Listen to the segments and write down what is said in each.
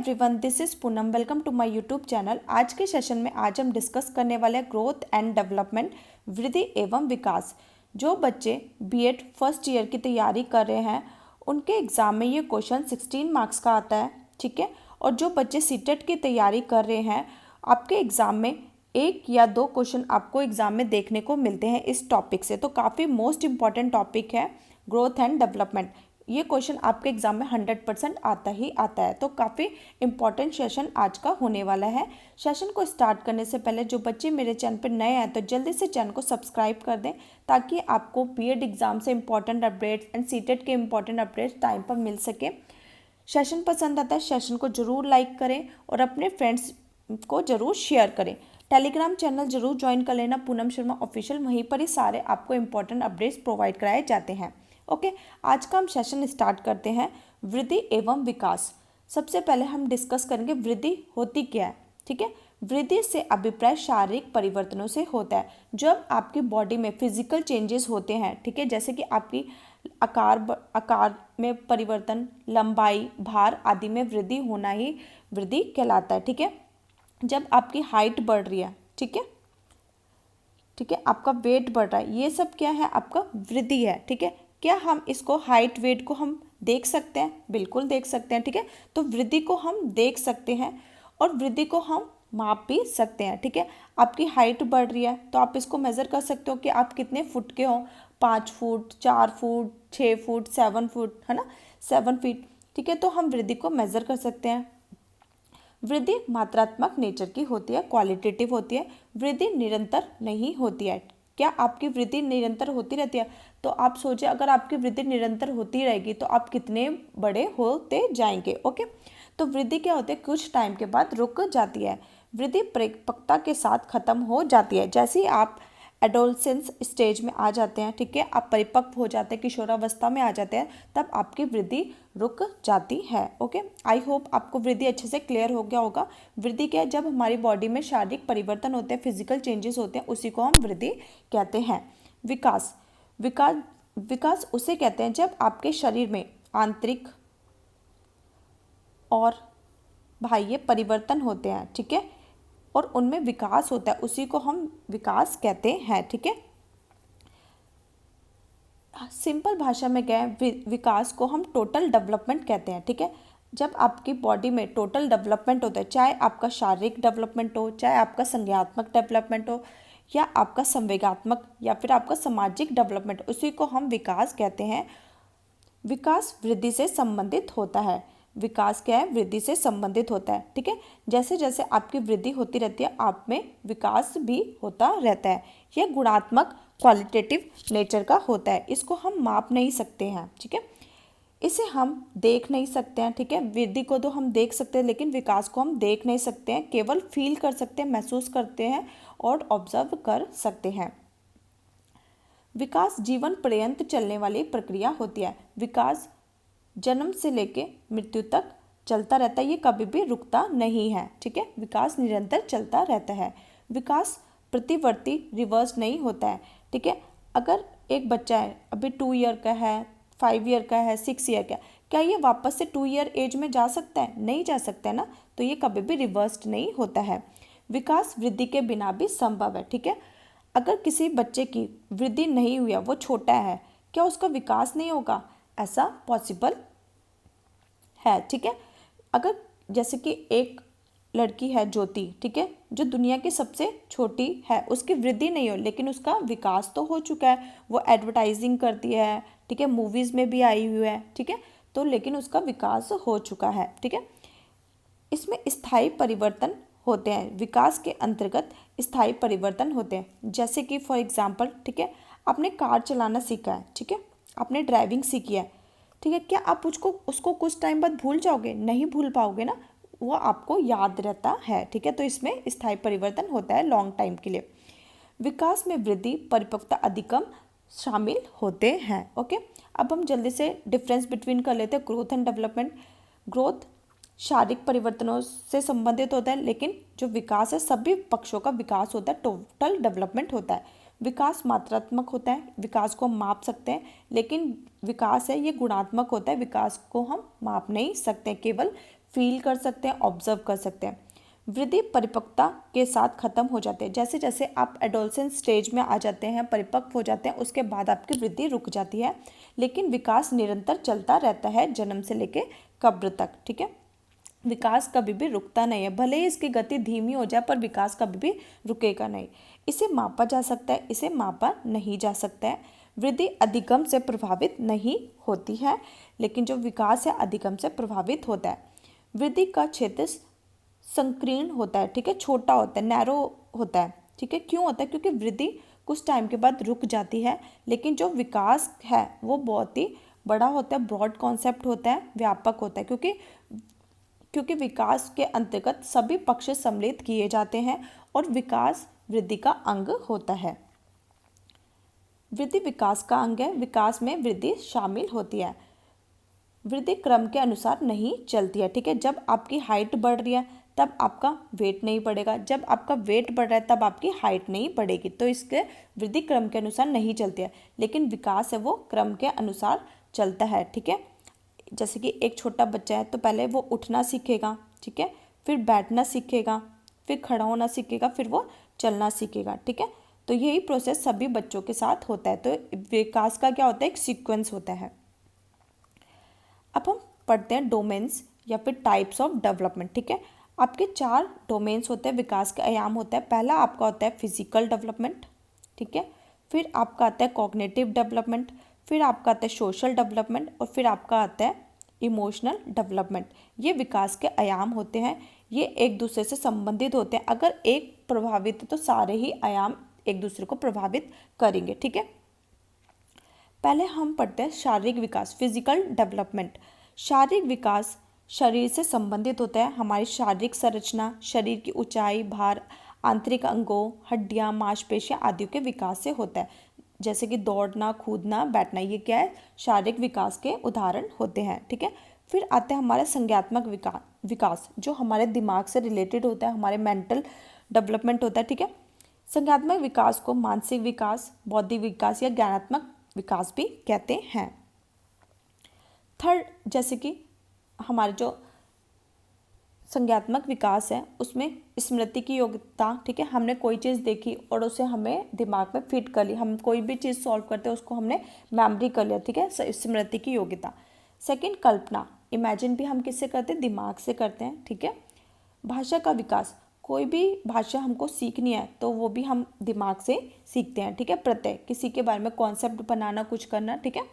Everyone, this is Poonam. Welcome to my YouTube channel. आज के session में आज हम डिस्कस करने वाले हैं ग्रोथ एंड डेवलपमेंट, वृद्धि एवं विकास। जो बच्चे बीएड फर्स्ट ईयर की तैयारी कर रहे हैं उनके एग्ज़ाम में ये क्वेश्चन 16 मार्क्स का आता है, ठीक है। और जो बच्चे सीटेट की तैयारी कर रहे हैं आपके एग्ज़ाम में 1 या 2 क्वेश्चन आपको एग्ज़ाम में देखने को मिलते हैं इस टॉपिक से। तो काफ़ी मोस्ट इंपॉर्टेंट टॉपिक है ग्रोथ एंड डेवलपमेंट। ये क्वेश्चन आपके एग्जाम में 100% आता ही आता है। तो काफ़ी इंपॉर्टेंट सेशन आज का होने वाला है। सेशन को स्टार्ट करने से पहले जो बच्चे मेरे चैनल पर नए हैं तो जल्दी से चैनल को सब्सक्राइब कर दें ताकि आपको बीएड एग्जाम से इंपॉर्टेंट अपडेट्स एंड सीटेट के इंपॉर्टेंट अपडेट्स टाइम पर मिल सके। सेशन पसंद आता है सेशन को ज़रूर लाइक करें और अपने फ्रेंड्स को ज़रूर शेयर करें। टेलीग्राम चैनल जरूर ज्वाइन कर लेना, पूनम शर्मा ऑफिशियल। वहीं पर ही सारे आपको इंपॉर्टेंट अपडेट्स प्रोवाइड कराए जाते हैं। ओके, आज का हम सेशन स्टार्ट करते हैं वृद्धि एवं विकास। सबसे पहले हम डिस्कस करेंगे वृद्धि होती क्या है, ठीक है। वृद्धि से अभिप्राय शारीरिक परिवर्तनों से होता है। जब आपकी बॉडी में फिजिकल चेंजेस होते हैं, ठीक है, जैसे कि आपकी आकार में परिवर्तन, लंबाई, भार आदि में वृद्धि होना ही वृद्धि कहलाता है, ठीक है। जब आपकी हाइट बढ़ रही है, ठीक है, आपका वेट बढ़ रहा है, ये सब क्या है, आपका वृद्धि है, ठीक है। क्या हम इसको हाइट वेट को हम देख सकते हैं? बिल्कुल देख सकते हैं, ठीक है। तो वृद्धि को हम देख सकते हैं और वृद्धि को हम माप भी सकते हैं, ठीक है। आपकी हाइट बढ़ रही है तो आप इसको मेज़र कर सकते हो कि आप कितने फुट के हो, 5 फुट, 4 फुट, 6 फुट, 7 फुट, है ना, 7 फीट, ठीक है। तो हम वृद्धि को मेज़र कर सकते हैं। वृद्धि मात्रात्मक नेचर की होती है, क्वालिटेटिव होती है। वृद्धि निरंतर नहीं होती है। क्या आपकी वृद्धि निरंतर होती रहती है? तो आप सोचिए, अगर आपकी वृद्धि निरंतर होती रहेगी तो आप कितने बड़े होते जाएंगे। ओके, तो वृद्धि क्या होती है, कुछ टाइम के बाद रुक जाती है। वृद्धि परिपक्वता के साथ खत्म हो जाती है। जैसे ही आप एडोलसेंस स्टेज में आ जाते हैं, ठीक है, आप परिपक्व हो जाते हैं, किशोरावस्था में आ जाते हैं, तब आपकी वृद्धि रुक जाती है। ओके, आई होप आपको वृद्धि अच्छे से क्लियर हो गया होगा। वृद्धि क्या है, जब हमारी बॉडी में शारीरिक परिवर्तन होते हैं, फिजिकल चेंजेस होते हैं, उसी को हम वृद्धि कहते हैं। विकास विकास विकास उसे कहते हैं जब आपके शरीर में आंतरिक और बाह्य परिवर्तन होते हैं, ठीक है, और उनमें विकास होता है, उसी को हम विकास कहते हैं, ठीक है। सिंपल भाषा में क्या है, विकास को हम टोटल डेवलपमेंट कहते हैं, ठीक है। जब आपकी बॉडी में टोटल डेवलपमेंट होता है, चाहे आपका शारीरिक डेवलपमेंट हो, चाहे आपका संज्ञानात्मक डेवलपमेंट हो, या आपका संवेगात्मक, या फिर आपका सामाजिक डेवलपमेंट, उसी को हम विकास कहते हैं। विकास वृद्धि से संबंधित होता है। विकास क्या है, वृद्धि से संबंधित होता है, ठीक है। जैसे जैसे आपकी वृद्धि होती रहती है आप में विकास भी होता रहता है। यह गुणात्मक, क्वालिटेटिव नेचर का होता है। इसको हम माप नहीं सकते हैं, ठीक है, इसे हम देख नहीं सकते हैं, ठीक है। वृद्धि को तो हम देख सकते हैं लेकिन विकास को हम देख नहीं सकते हैं, केवल फील कर सकते हैं, महसूस करते हैं और ऑब्जर्व कर सकते हैं। विकास जीवन पर्यंत चलने वाली प्रक्रिया होती है। विकास जन्म से लेके मृत्यु तक चलता रहता है, ये कभी भी रुकता नहीं है, ठीक है। विकास निरंतर चलता रहता है। विकास प्रतिवर्ती, रिवर्स नहीं होता है, ठीक है। अगर एक बच्चा है, अभी 2 ईयर का है, 5 ईयर का है, 6 ईयर का, क्या ये वापस से 2 ईयर एज में जा सकता है? नहीं जा सकता है ना, तो ये कभी भी रिवर्स्ड नहीं होता है। विकास वृद्धि के बिना भी संभव है, ठीक है। अगर किसी बच्चे की वृद्धि नहीं हुई है, वो छोटा है, क्या उसका विकास नहीं होगा? ऐसा पॉसिबल है, ठीक है। अगर जैसे कि एक लड़की है ज्योति, ठीक है, जो दुनिया की सबसे छोटी है, उसकी वृद्धि नहीं हो लेकिन उसका विकास तो हो चुका है। वो एडवर्टाइजिंग करती है, ठीक है, मूवीज़ में भी आई हुई है, ठीक है, तो लेकिन उसका विकास हो चुका है, ठीक है। इसमें स्थायी परिवर्तन होते हैं। विकास के अंतर्गत स्थायी परिवर्तन होते हैं। जैसे कि फॉर एग्जांपल, ठीक है, आपने कार चलाना सीखा है, ठीक है, आपने ड्राइविंग सीखी है, ठीक है, क्या आप उसको कुछ टाइम बाद भूल जाओगे? नहीं भूल पाओगे ना, वो आपको याद रहता है, ठीक है। तो इसमें स्थायी परिवर्तन होता है लॉन्ग टाइम के लिए। विकास में वृद्धि, परिपक्वता, अधिगम शामिल होते हैं। ओके, अब हम जल्दी से डिफरेंस बिटवीन कर लेते हैं ग्रोथ एंड डेवलपमेंट। ग्रोथ शारीरिक परिवर्तनों से संबंधित होता है, लेकिन जो विकास है सभी पक्षों का विकास होता है, टोटल डेवलपमेंट होता है। विकास मात्रात्मक होता है, विकास को हम माप सकते हैं, लेकिन विकास है ये गुणात्मक होता है, विकास को हम माप नहीं सकते, केवल फील कर सकते हैं, ऑब्जर्व कर सकते हैं। वृद्धि परिपक्वता के साथ खत्म हो जाते हैं। जैसे जैसे आप एडोलसेंस स्टेज में आ जाते हैं, परिपक्व हो जाते हैं, उसके बाद आपकी वृद्धि रुक जाती है, लेकिन विकास निरंतर चलता रहता है जन्म से लेके कब्र तक। ठीक है, विकास कभी भी रुकता नहीं है, भले ही इसकी गति धीमी हो जाए पर विकास कभी भी रुकेगा नहीं। इसे मापा जा सकता है, इसे मापा नहीं जा सकता है। वृद्धि अधिगम से प्रभावित नहीं होती है, लेकिन जो विकास है अधिगम से प्रभावित होता है। वृद्धि का क्षेत्र संकीर्ण होता है, ठीक है, छोटा होता है, नैरो होता है। ठीक है, क्यों होता है? क्योंकि वृद्धि कुछ टाइम के बाद रुक जाती है, लेकिन जो विकास है वो बहुत ही बड़ा होता है, ब्रॉड कॉन्सेप्ट होता है, व्यापक होता है, क्योंकि विकास के अंतर्गत सभी पक्ष सम्मिलित किए जाते हैं और विकास वृद्धि का अंग होता है। वृद्धि विकास का अंग है, विकास में वृद्धि शामिल होती है। वृद्धि क्रम के अनुसार नहीं चलती है। ठीक है, जब आपकी हाइट बढ़ रही है तब आपका वेट नहीं बढ़ेगा, जब आपका वेट बढ़ रहा है तब आपकी हाइट नहीं बढ़ेगी, तो इसके वृद्धि क्रम के अनुसार नहीं चलती है। लेकिन विकास है वो क्रम के अनुसार चलता है। ठीक है, जैसे कि एक छोटा बच्चा है तो पहले वो उठना सीखेगा, ठीक है, फिर बैठना सीखेगा, फिर खड़ा होना सीखेगा, फिर वो चलना सीखेगा। ठीक है, तो यही प्रोसेस सभी बच्चों के साथ होता है। तो विकास का क्या होता है? एक सीक्वेंस होता है। अब हम पढ़ते हैं डोमेन्स या फिर टाइप्स ऑफ डेवलपमेंट। ठीक है, आपके 4 डोमेन्स होते हैं, विकास के आयाम होता है। पहला आपका होता है फिजिकल डेवलपमेंट, ठीक है, फिर आपका आता है कॉग्निटिव डेवलपमेंट, फिर आपका आता है सोशल डेवलपमेंट और फिर आपका आता है इमोशनल डेवलपमेंट। ये विकास के आयाम होते हैं, ये एक दूसरे से संबंधित होते हैं। अगर एक प्रभावित है तो सारे ही आयाम एक दूसरे को प्रभावित करेंगे। ठीक है, पहले हम पढ़ते हैं शारीरिक विकास, फिजिकल डेवलपमेंट। शारीरिक विकास शरीर से संबंधित होता है। हमारी शारीरिक संरचना, शरीर की ऊंचाई, भार, आंतरिक अंगों, हड्डियां, मांसपेशियां आदि के विकास से होता है। जैसे कि दौड़ना, कूदना, बैठना, ये क्या है? शारीरिक विकास के उदाहरण होते हैं। ठीक है, फिर आता है हमारा संज्ञात्मक विकास जो हमारे दिमाग से रिलेटेड होता है, हमारे मेंटल डेवलपमेंट होता है। ठीक है, संज्ञात्मक विकास को मानसिक विकास, बौद्धिक विकास या ज्ञानात्मक विकास भी कहते हैं। थर्ड, जैसे कि हमारे जो संज्ञात्मक विकास है उसमें स्मृति की योग्यता। ठीक है, हमने कोई चीज़ देखी और उसे हमें दिमाग में फिट कर ली, हम कोई भी चीज़ सॉल्व करते हैं उसको हमने मेमोरी कर लिया। ठीक है, स्मृति की योग्यता। सेकंड, कल्पना, इमेजिन भी हम किससे करते हैं? दिमाग से करते हैं। ठीक है, भाषा का विकास, कोई भी भाषा हमको सीखनी है तो वो भी हम दिमाग से सीखते हैं। ठीक है, प्रत्यय, किसी के बारे में कॉन्सेप्ट बनाना, कुछ करना, ठीक है,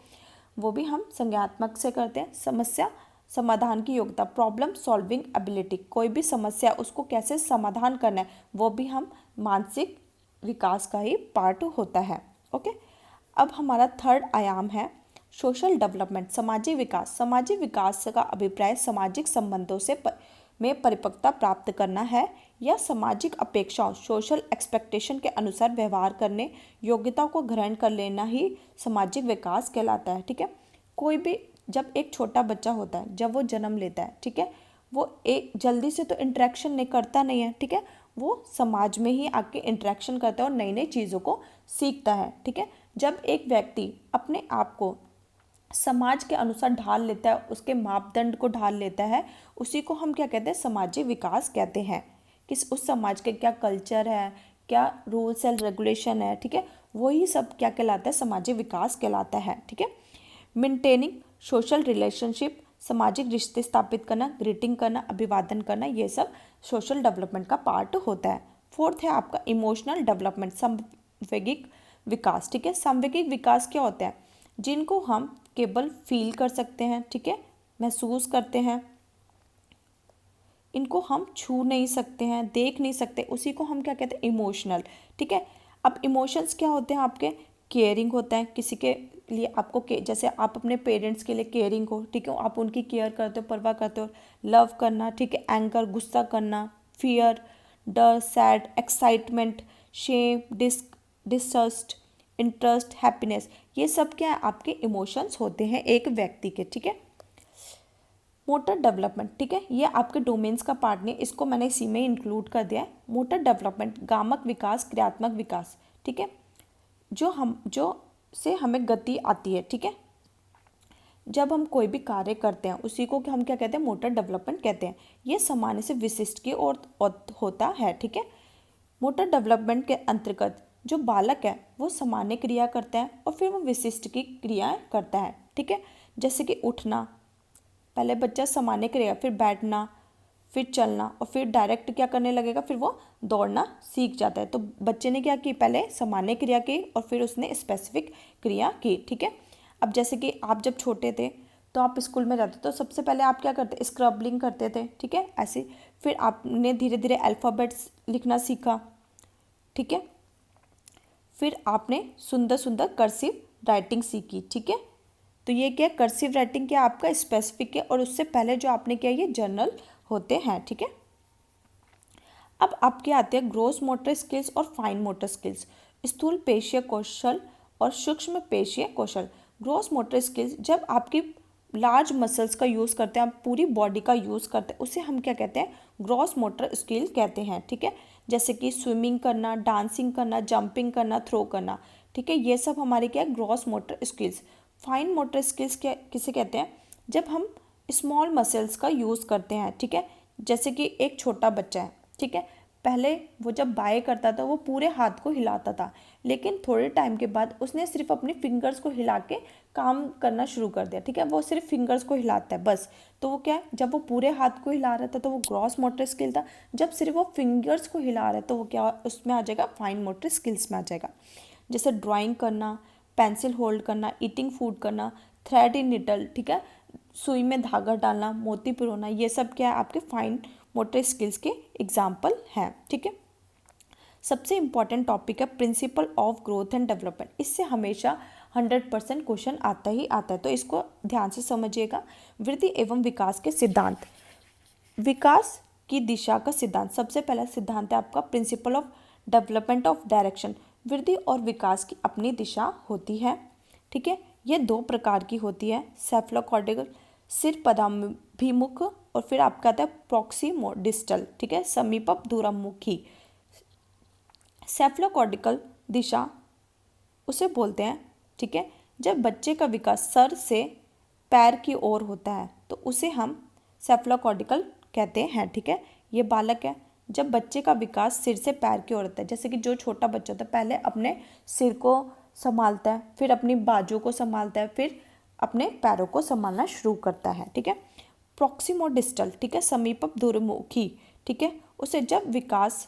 वो भी हम संज्ञात्मक से करते हैं। समस्या समाधान की योग्यता, प्रॉब्लम सॉल्विंग एबिलिटी, कोई भी समस्या उसको कैसे समाधान करना है वो भी हम मानसिक विकास का ही पार्ट होता है। ओके, अब हमारा थर्ड आयाम है सोशल डेवलपमेंट, सामाजिक विकास। सामाजिक विकास का अभिप्राय सामाजिक संबंधों से में परिपक्वता प्राप्त करना है या सामाजिक अपेक्षाओं, सोशल एक्सपेक्टेशन के अनुसार व्यवहार करने, योग्यताओं को ग्रहण कर लेना ही सामाजिक विकास कहलाता है। ठीक है, कोई भी जब एक छोटा बच्चा होता है, जब वो जन्म लेता है, ठीक है, वो एक जल्दी से तो इंटरेक्शन नहीं करता नहीं है। ठीक है, वो समाज में ही आके इंटरेक्शन करता है और नई नई चीज़ों को सीखता है। ठीक है, जब एक व्यक्ति अपने आप को समाज के अनुसार ढाल लेता है, उसके मापदंड को ढाल लेता है, उसी को हम क्या कहते हैं? सामाजिक विकास कहते हैं। उस समाज के क्या कल्चर है, क्या रूल्स एंड रेगुलेशन है, ठीक है, वही सब क्या कहलाता है? सामाजिक विकास कहलाता है। ठीक है, मेंटेनिंग सोशल रिलेशनशिप, सामाजिक रिश्ते स्थापित करना, ग्रीटिंग करना, अभिवादन करना, ये सब सोशल डेवलपमेंट का पार्ट होता है। फोर्थ है आपका इमोशनल डेवलपमेंट, संवेगिक विकास। ठीक है, संवेगिक विकास क्या होता है? जिनको हम केवल फील कर सकते हैं, ठीक है, महसूस करते हैं, इनको हम छू नहीं सकते हैं, देख नहीं सकते, उसी को हम क्या कहते हैं? इमोशनल। ठीक है, अब इमोशंस क्या होते हैं आपके? केयरिंग होता है किसी के लिए, आपको जैसे आप अपने पेरेंट्स के लिए केयरिंग हो, ठीक है, आप उनकी केयर करते हो, परवाह करते हो। लव करना, ठीक है, एंगर, गुस्सा करना, फियर, डर, sad, excitement, shame, disgust, interest, happiness, ये सब क्या है? आपके इमोशंस होते हैं एक व्यक्ति के। ठीक है, मोटर डेवलपमेंट, ठीक है, ये आपके डोमेन्स का पार्ट नहीं, इसको मैंने इसी में इंक्लूड कर दिया है। मोटर डेवलपमेंट, गामक विकास, क्रियात्मक विकास। ठीक है, जो से हमें गति आती है। ठीक है, जब हम कोई भी कार्य करते हैं उसी को हम क्या कहते हैं, मोटर डेवलपमेंट कहते हैं। ये सामान्य से विशिष्ट की ओर होता है, ठीक है। मोटर डेवलपमेंट के अंतर्गत जो बालक है वो सामान्य क्रिया करता है और फिर वो विशिष्ट की क्रियाएं करता है, ठीक है। जैसे कि उठना, पहले बच्चा सामान्य क्रिया, फिर बैठना, फिर चलना और फिर डायरेक्ट क्या करने लगेगा, फिर वो दौड़ना सीख जाता है। तो बच्चे ने क्या की, पहले सामान्य क्रिया की और फिर उसने स्पेसिफिक क्रिया की, ठीक है। अब जैसे कि आप जब छोटे थे तो आप स्कूल में जाते तो सबसे पहले आप क्या करते, स्क्रबलिंग करते थे, ठीक है, ऐसे। फिर आपने धीरे धीरे अल्फ़ाबेट्स लिखना सीखा, ठीक है। फिर आपने सुंदर सुंदर कर्सिव राइटिंग सीखी, ठीक है। तो ये क्या, कर्सिव राइटिंग क्या आपका स्पेसिफिक है और उससे पहले जो आपने किया ये जर्नल होते हैं, ठीक है। अब आपके आते हैं ग्रोस मोटर स्किल्स और फाइन मोटर स्किल्स, स्थूल पेशीय कौशल और सूक्ष्म पेशीय कौशल। ग्रोस मोटर स्किल्स जब आपकी लार्ज मसल्स का यूज़ करते हैं, आप पूरी बॉडी का यूज़ करते हैं, उसे हम क्या कहते हैं, ग्रॉस मोटर स्किल कहते हैं, ठीक है। जैसे कि स्विमिंग करना, डांसिंग करना, जंपिंग करना, थ्रो करना, ठीक है, ये सब हमारे क्या है, gross motor skills. Fine motor skills क्या किसे कहते हैं, जब हम स्मॉल मसल्स का यूज़ करते हैं, ठीक है। जैसे कि एक छोटा बच्चा है, ठीक है, पहले वो जब बाय करता था वो पूरे हाथ को हिलाता था, लेकिन थोड़े टाइम के बाद उसने सिर्फ अपनी फिंगर्स को हिला के काम करना शुरू कर दिया, ठीक है, वो सिर्फ फिंगर्स को हिलाता है बस। तो वो क्या है, जब वो पूरे हाथ को हिला रहा था तो वो ग्रॉस मोटर स्किल था, जब सिर्फ वो फिंगर्स को हिला रहा है तो वो क्या उसमें आ जाएगा, फाइन मोटर स्किल्स में आ जाएगा। जैसे ड्राइंग करना, पेंसिल होल्ड करना, ईटिंग फूड करना, थ्रेड इन निडल, ठीक है, सुई में धागा डालना, मोती पिरोना, ये सब क्या है, आपके फाइन मोटर स्किल्स के एग्जाम्पल हैं, ठीक है। सबसे इंपॉर्टेंट टॉपिक है principle of growth and development, इससे हमेशा 100% क्वेश्चन आता ही आता है, तो इसको ध्यान से समझिएगा। वृद्धि एवं विकास के सिद्धांत, विकास की दिशा का सिद्धांत, सबसे पहला सिद्धांत है आपका principle of development of direction. वृद्धि और विकास की अपनी दिशा होती है, ठीक है। यह दो प्रकार की होती है, सेफलोकॉर्डिकल सिर पदाभिमुख और फिर आपका आता है प्रॉक्सिमोडिस्टल, ठीक है, समीपप दूरमुखी। सेफलोकॉर्डिकल दिशा उसे बोलते हैं, ठीक है, जब बच्चे का विकास सर से पैर की ओर होता है तो उसे हम सेफलोकॉर्डिकल कहते हैं, ठीक है। ये बालक है, जब बच्चे का विकास सिर से पैर की ओर होता है, जैसे कि जो छोटा बच्चा होता है पहले अपने सिर को संभालता है, फिर अपनी बाजू को संभालता है, फिर अपने पैरों को संभालना शुरू करता है, ठीक है। प्रॉक्सिमोडिस्टल, ठीक है, समीपप दूरमुखी, ठीक है, उसे जब विकास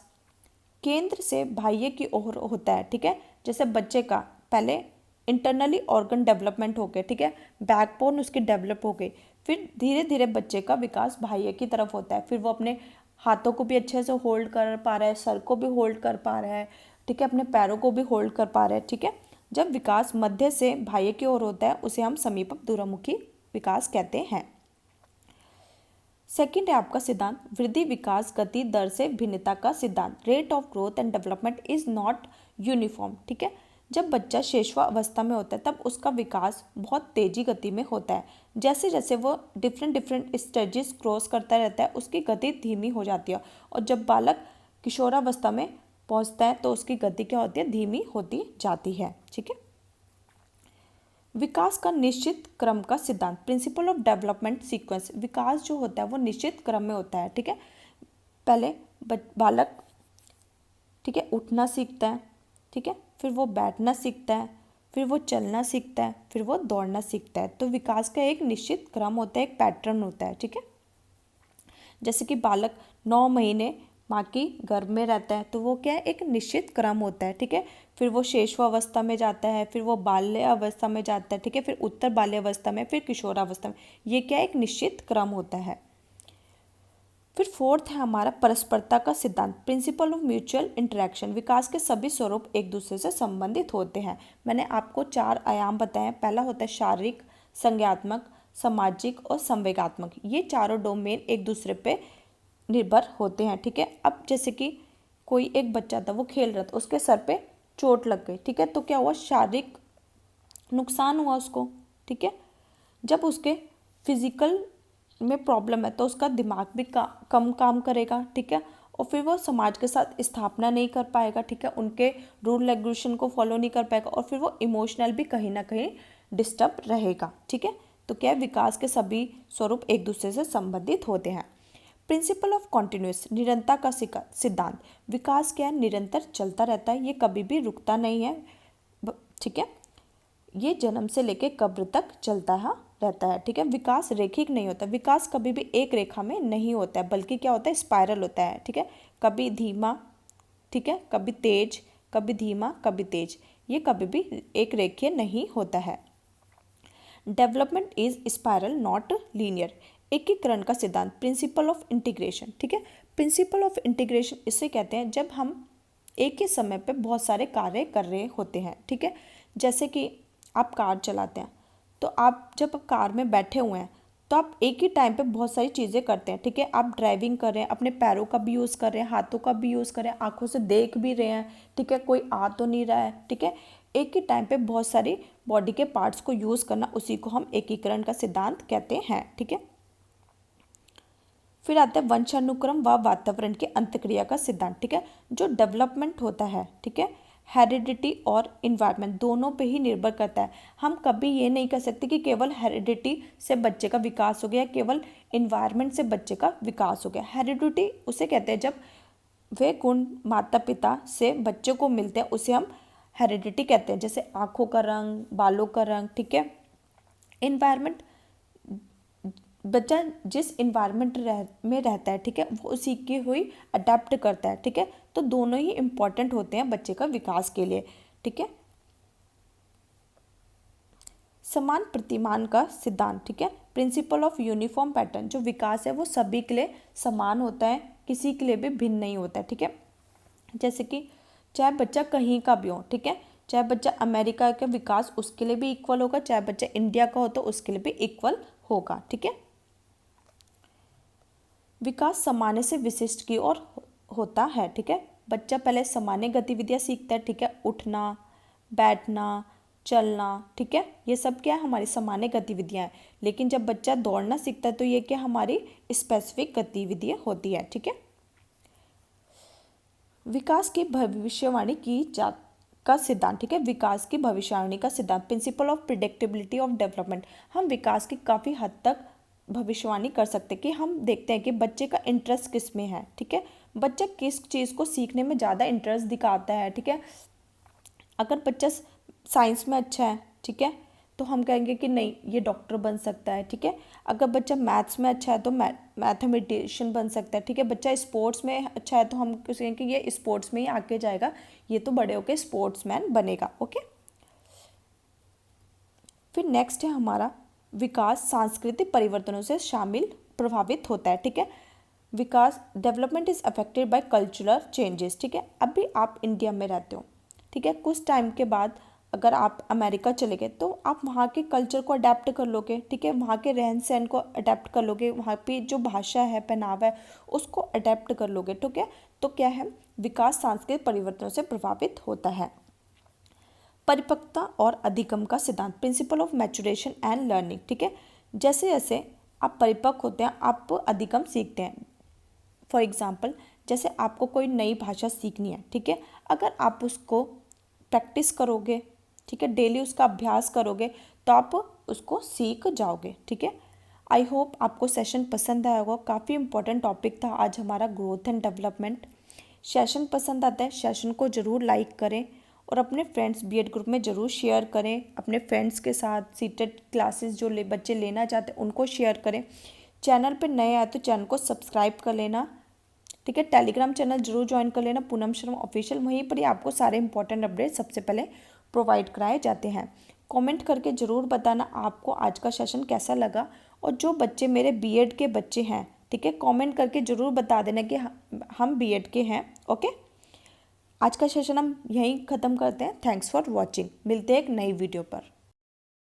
केंद्र से बाह्य की ओर होता है, ठीक है। जैसे बच्चे का पहले इंटरनली ऑर्गन डेवलपमेंट हो गए, ठीक है, बैकबोन उसकी डेवलप हो गई, फिर धीरे धीरे बच्चे का विकास बाह्य की तरफ होता है, फिर वो अपने हाथों को भी अच्छे से होल्ड कर पा रहा है, सर को भी होल्ड कर पा रहा है, ठीक है, अपने पैरों को भी होल्ड कर पा रहा है, ठीक है। जब विकास मध्य से बाह्य की ओर होता है उसे हम समीपक दूरमुखी विकास कहते हैं। सेकंड है आपका सिद्धांत वृद्धि विकास गति दर से भिन्नता का सिद्धांत, rate of growth and development is not uniform, ठीक है। जब बच्चा शैशव अवस्था में होता है तब उसका विकास बहुत तेजी गति में होता है, जैसे जैसे वो डिफरेंट स्टेजेस क्रॉस करता रहता है उसकी गति धीमी हो जाती है, और जब बालक किशोरावस्था में पहुंचता है तो उसकी गति क्या होती है, धीमी होती जाती है, ठीक है। विकास का निश्चित क्रम का सिद्धांत, प्रिंसिपल ऑफ डेवलपमेंट सीक्वेंस, विकास जो होता है वो निश्चित क्रम में होता है, ठीक है। पहले बालक, ठीक है, उठना सीखता है, ठीक है, फिर वो बैठना सीखता है, फिर वो चलना सीखता है, फिर वो दौड़ना सीखता है। तो विकास का एक निश्चित क्रम होता है, एक पैटर्न होता है, ठीक है। जैसे कि बालक 9 महीने माँ की गर्भ में रहता है तो वो क्या है, एक निश्चित क्रम होता है, ठीक है। फिर वो शैशव अवस्था में जाता है, फिर वो बाल्य अवस्था में जाता है, ठीक है, फिर उत्तर बाल्य अवस्था में, फिर किशोरावस्था में, ये क्या एक निश्चित क्रम होता है। फिर फोर्थ है हमारा परस्परता का सिद्धांत, प्रिंसिपल ऑफ म्यूचुअल इंटरेक्शन, विकास के सभी स्वरूप एक दूसरे से संबंधित होते हैं। मैंने आपको 4 आयाम बताए, पहला होता है शारीरिक, संज्ञात्मक, सामाजिक और संवेगात्मक, ये चारों डोमेन एक दूसरे पे निर्भर होते हैं, ठीक है। अब जैसे कि कोई एक बच्चा था वो खेल रहा था, उसके सर पे चोट लग गई, ठीक है, तो क्या हुआ, शारीरिक नुकसान हुआ उसको, ठीक है। जब उसके फिजिकल में प्रॉब्लम है तो उसका दिमाग भी कम काम करेगा, ठीक है, और फिर वो समाज के साथ स्थापना नहीं कर पाएगा, ठीक है, उनके रूल रेगुलेशन को फॉलो नहीं कर पाएगा, और फिर वो इमोशनल भी कहीं ना कहीं डिस्टर्ब रहेगा, ठीक है। तो क्या है, विकास के सभी स्वरूप एक दूसरे से संबंधित होते हैं। प्रिंसिपल ऑफ कॉन्टिन्यूस, निरंतरता का सिद्धांत। विकास क्या है, निरंतर चलता रहता है, ये कभी भी रुकता नहीं है, ठीक है। ये जन्म से लेके कब्र तक चलता है रहता है, ठीक है। विकास रैखिक नहीं होता, विकास कभी भी एक रेखा में नहीं होता है, बल्कि क्या होता है, स्पाइरल होता है, ठीक है। कभी धीमा, ठीक है, कभी तेज, कभी धीमा, कभी तेज, ये कभी भी एक रेखीय नहीं होता है। Development is spiral not linear. एकीकरण का सिद्धांत, प्रिंसिपल ऑफ इंटीग्रेशन, ठीक है। प्रिंसिपल ऑफ इंटीग्रेशन इसे कहते हैं जब हम एक ही समय पे बहुत सारे कार्य कर रहे होते हैं, ठीक है। जैसे कि आप कार चलाते हैं, तो आप जब कार में बैठे हुए हैं तो आप एक ही टाइम पे बहुत सारी चीज़ें करते हैं, ठीक है। आप ड्राइविंग कर रहे हैं, अपने पैरों का भी यूज़ कर रहे हैं, हाथों का भी यूज़ कर रहे हैं, आंखों से देख भी रहे हैं, ठीक है, कोई आ तो नहीं रहा है, ठीक है। एक ही टाइम पे बहुत सारी बॉडी के पार्ट्स को यूज़ करना, उसी को हम एकीकरण का सिद्धांत कहते हैं, ठीक है। फिर आता है वंशानुक्रम व वातावरण की अंतक्रिया का सिद्धांत, ठीक है। जो डेवलपमेंट होता है, ठीक है, हेरिडिटी और इन्वायरमेंट दोनों पे ही निर्भर करता है। हम कभी ये नहीं कह सकते कि केवल हेरिडिटी से बच्चे का विकास हो गया, केवल इन्वायरमेंट से बच्चे का विकास हो गया। हेरिडिटी उसे कहते हैं जब वे गुण माता पिता से बच्चे को मिलते हैं, उसे हम हेरिडिटी कहते हैं, जैसे आँखों का रंग, बालों का रंग, ठीक है। इन्वायरमेंट, बच्चा जिस इन्वायरमेंट में रहता है, ठीक है, वो उसी की हुई अडेप्ट करता है, ठीक है। तो दोनों ही इम्पॉर्टेंट होते हैं बच्चे का विकास के लिए, ठीक है। समान प्रतिमान का सिद्धांत, ठीक है। प्रिंसिपल ऑफ यूनिफॉर्म पैटर्न, जो विकास है वो सभी के लिए समान होता है, किसी के लिए भी भिन्न नहीं होता है, ठीक है। जैसे कि चाहे बच्चा कहीं का भी हो, ठीक है, चाहे बच्चा अमेरिका का विकास उसके लिए भी इक्वल होगा, चाहे बच्चा इंडिया का हो तो उसके लिए भी इक्वल होगा, ठीक है। विकास सामान्य से विशिष्ट की ओर होता है, ठीक है। बच्चा पहले सामान्य गतिविधियां सीखता है, ठीक है, उठना, बैठना, चलना, ठीक है, ये सब क्या है, हमारी सामान्य गतिविधियां हैं। लेकिन जब बच्चा दौड़ना सीखता है तो ये क्या हमारी स्पेसिफिक गतिविधियां होती है, ठीक है। विकास की भविष्यवाणी की जा का सिद्धांत, ठीक है। विकास की भविष्यवाणी का सिद्धांत, principle of predictability of development. हम विकास की काफ़ी हद तक भविष्यवाणी कर सकते हैं कि हम देखते हैं कि बच्चे का इंटरेस्ट किस में है, ठीक है। बच्चा किस चीज़ को सीखने में ज़्यादा इंटरेस्ट दिखाता है, ठीक है। अगर बच्चा साइंस में अच्छा है, ठीक है, तो हम कहेंगे कि नहीं ये डॉक्टर बन सकता है, ठीक है। अगर बच्चा मैथ्स में अच्छा है तो मैथमेटिशियन बन सकता है, ठीक है। बच्चा स्पोर्ट्स में अच्छा है तो हम कहेंगे कि ये स्पोर्ट्स में ही आगे जाएगा, ये तो बड़े होकर स्पोर्ट्समैन बनेगा, ओके। फिर नेक्स्ट है हमारा विकास सांस्कृतिक परिवर्तनों से शामिल प्रभावित होता है, ठीक है। विकास, development is affected by cultural changes, ठीक है। अभी आप इंडिया में रहते हो, ठीक है, कुछ टाइम के बाद अगर आप अमेरिका चले गए तो आप वहाँ के कल्चर को अडेप्ट कर लोगे, ठीक है, वहाँ के रहन सहन को अडेप्ट कर लोगे, वहाँ पे जो भाषा है, पहनावा है, उसको अडेप्ट कर लोगे, ठीक है। तो क्या है, विकास सांस्कृतिक परिवर्तनों से प्रभावित होता है। परिपक्वता और अधिगम का सिद्धांत, principle of maturation and learning, ठीक है। जैसे जैसे आप परिपक्व होते हैं आप अधिगम सीखते हैं। फॉर एग्जाम्पल, जैसे आपको कोई नई भाषा सीखनी है, ठीक है, अगर आप उसको प्रैक्टिस करोगे, ठीक है, डेली उसका अभ्यास करोगे तो आप उसको सीख जाओगे, ठीक है। आई होप आपको सेशन पसंद आया होगा। काफ़ी इंपॉर्टेंट टॉपिक था आज हमारा, ग्रोथ एंड डेवलपमेंट। सेशन पसंद आता है, सेशन को ज़रूर लाइक करें और अपने फ्रेंड्स बीएड ग्रुप में ज़रूर शेयर करें। अपने फ्रेंड्स के साथ सीटेड क्लासेस जो बच्चे लेना चाहते हैं उनको शेयर करें। चैनल पर नए आए तो चैनल को सब्सक्राइब कर लेना, ठीक है। टेलीग्राम चैनल जरूर ज्वाइन कर लेना, पूनम शर्मा ऑफिशियल, वहीं पर ही आपको सारे इंपॉर्टेंट अपडेट सबसे पहले प्रोवाइड कराए जाते हैं। कमेंट करके ज़रूर बताना आपको आज का सेशन कैसा लगा। और जो बच्चे मेरे बीएड के बच्चे हैं, ठीक है, कमेंट करके ज़रूर बता देना कि हम बीएड के हैं, ओके। आज का सेशन हम यहीं ख़त्म करते हैं। थैंक्स फॉर वॉचिंग, मिलते हैं एक नई वीडियो पर।